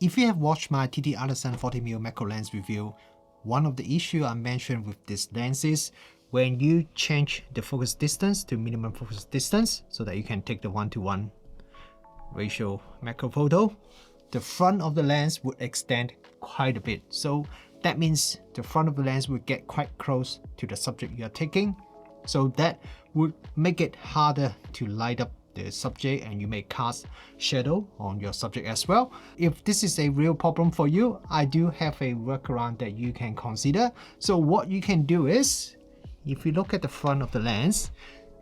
If you have watched my TTArtisan 40mm macro lens review, one of the issues I mentioned with this lens is when you change the focus distance to minimum focus distance so that you can take the 1:1 ratio macro photo, the front of the lens would extend quite a bit. So that means the front of the lens would get quite close to the subject you are taking. So that would make it harder to light up the subject, and you may cast shadow on your subject as well. If this is a real problem for you, I do have a workaround that you can consider. So what you can do is, if you look at the front of the lens,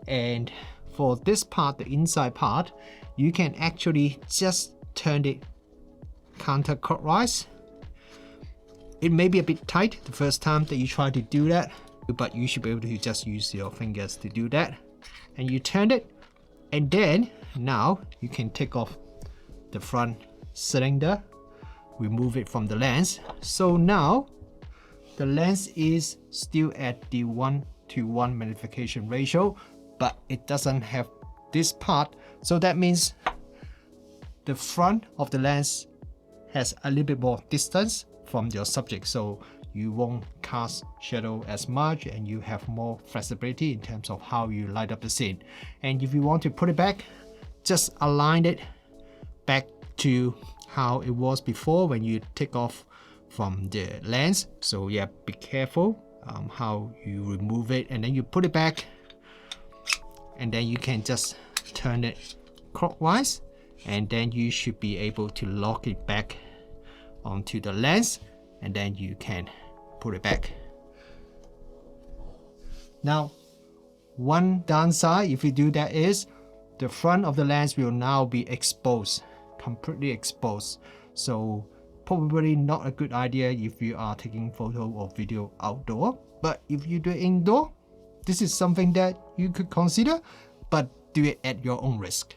and for this part, the inside part, you can actually just turn it counterclockwise. It may be a bit tight the first time that you try to do that, but you should be able to just use your fingers to do that. And you turn it, and then now you can take off the front cylinder, remove it from the lens. So now the lens is still at the 1:1 magnification ratio, but it doesn't have this part. So that means the front of the lens has a little bit more distance from your subject, so you won't cast shadow as much, and you have more flexibility in terms of how you light up the scene. And if you want to put it back, just align it back to how it was before when you take off from the lens. So yeah, be careful how you remove it, and then you put it back, and then you can just turn it clockwise, and then you should be able to lock it back onto the lens, and then you can put it back. Now, one downside if you do that is the front of the lens will now be exposed, completely exposed. So probably not a good idea if you are taking photo or video outdoor. But if you do it indoor, this is something that you could consider, but do it at your own risk.